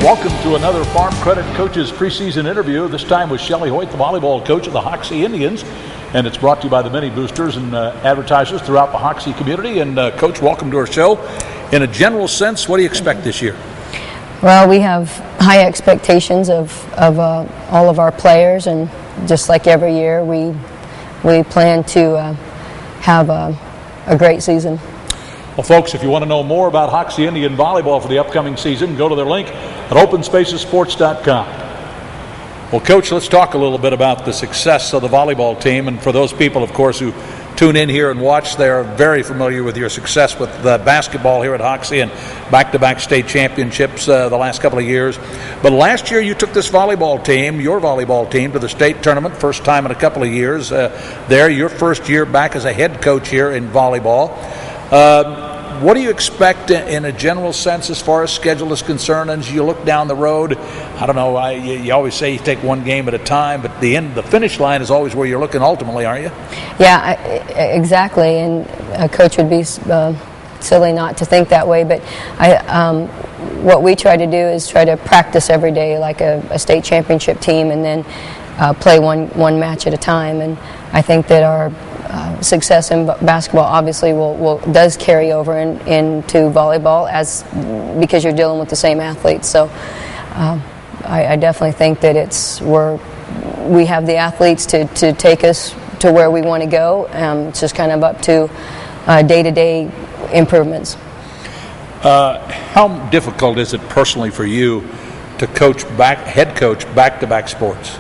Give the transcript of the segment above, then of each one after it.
Welcome to another Farm Credit Coaches preseason interview, this time with Shelley Hoyt, the volleyball coach of the Hoxie Indians. And it's brought to you by the many boosters and advertisers throughout the Hoxie community. And Coach, welcome to our show. In a general sense, what do you expect this year? Well, we have high expectations of all of our players, and just like every year, we plan to have a great season. Well, folks, if you want to know more about Hoxie Indian volleyball for the upcoming season, go to their link at openspacessports.com. Well, Coach, let's talk a little bit about the success of the volleyball team. And for those people, of course, who tune in here and watch, they're very familiar with your success with basketball here at Hoxie and back-to-back state championships the last couple of years. But last year you took this volleyball team, your volleyball team, to the state tournament, first time in a couple of years. Your first year back as a head coach here in volleyball. What do you expect in a general sense as far as schedule is concerned as you look down the road? I don't know, you always say you take one game at a time, but the finish line is always where you're looking ultimately, aren't you? Yeah, exactly, and a coach would be silly not to think that way, but what we try to do is try to practice every day like a state championship team, and then play one match at a time. And I think that our success in basketball obviously does carry over into volleyball because you're dealing with the same athletes. So I definitely think that we have the athletes to take us to where we want to go. It's just kind of up to day-to-day improvements. How difficult is it personally for you to head coach back-to-back sports?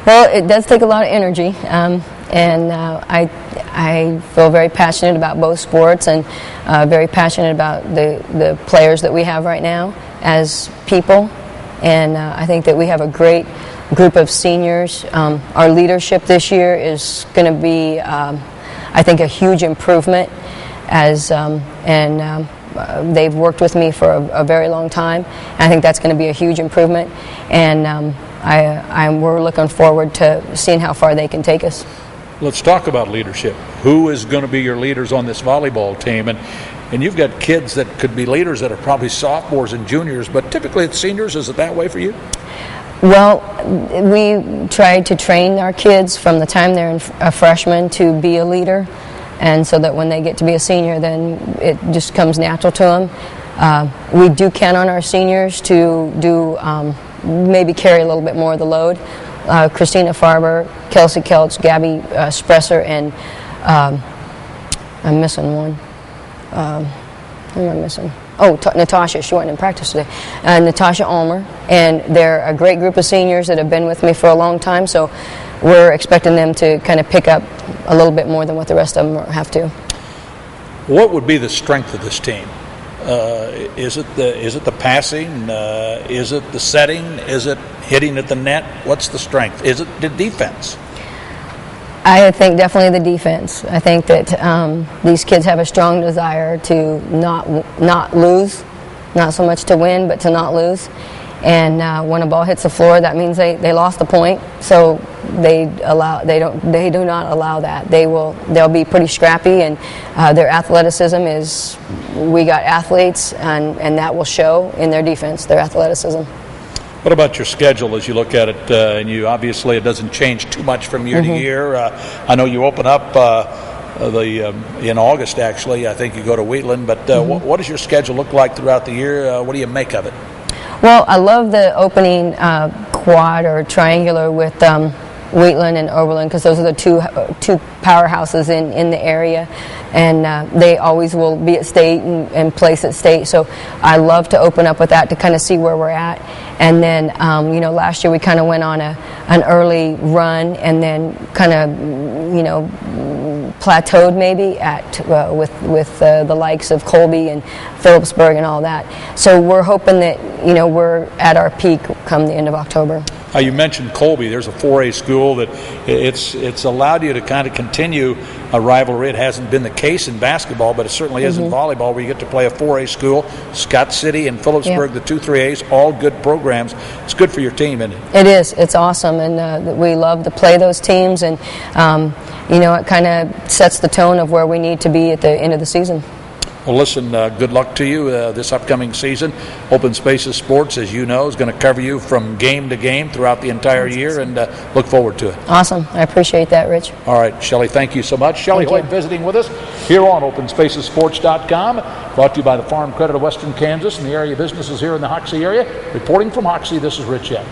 Well, it does take a lot of energy. And I feel very passionate about both sports, and very passionate about the players that we have right now as people. And I think that we have a great group of seniors. Our leadership this year is going to be, I think, a huge improvement. They've worked with me for a very long time. And I think that's going to be a huge improvement. And we're looking forward to seeing how far they can take us. Let's talk about leadership. Who is going to be your leaders on this volleyball team? And you've got kids that could be leaders that are probably sophomores and juniors, but typically it's seniors. Is it that way for you? Well, we try to train our kids from the time they're a freshman to be a leader, and so that when they get to be a senior, then it just comes natural to them. We do count on our seniors to maybe carry a little bit more of the load. Christina Farber, Kelsey Kelch, Gabby Spresser, and I'm missing one. Who am I missing? Oh, Natasha. She went in practice today. Natasha Ulmer. And they're a great group of seniors that have been with me for a long time, so we're expecting them to kind of pick up a little bit more than what the rest of them have to. What would be the strength of this team? Is it the passing? Is it the setting? Is it hitting at the net? What's the strength? Is it the defense? I think definitely the defense. I think that these kids have a strong desire to not lose, not so much to win, but to not lose. And when a ball hits the floor, that means they lost the point. So they do not allow that. They'll be pretty scrappy, and their athleticism is. We got athletes, and that will show in their defense, their athleticism. What about your schedule as you look at it? And you obviously it doesn't change too much from year to year. I know you open up in August. Actually, I think you go to Wheatland. But what does your schedule look like throughout the year? What do you make of it? Well, I love the opening quad or triangular with Wheatland and Oberlin, because those are the two powerhouses in the area, and they always will be at state and place at state. So I love to open up with that to kind of see where we're at. And then last year we kind of went on an early run, and then kind of plateaued maybe with the likes of Colby and Phillipsburg and all that. So we're hoping that we're at our peak come the end of October. You mentioned Colby. There's a 4A school that it's allowed you to kind of continue a rivalry. It hasn't been the case in basketball, but it certainly is in volleyball, where you get to play a 4A school. Scott City and Phillipsburg, the 2 3As, all good programs. It's good for your team, isn't it? It is. It's awesome, and we love to play those teams, and it kind of sets the tone of where we need to be at the end of the season. Well, listen, good luck to you this upcoming season. Open Spaces Sports, as you know, is going to cover you from game to game throughout the entire year, and look forward to it. Awesome. I appreciate that, Rich. All right, Shelley, thank you so much. Shelley Hoyt visiting with us here on OpenSpacesSports.com. Brought to you by the Farm Credit of Western Kansas and the area businesses here in the Hoxie area. Reporting from Hoxie, this is Rich Yett.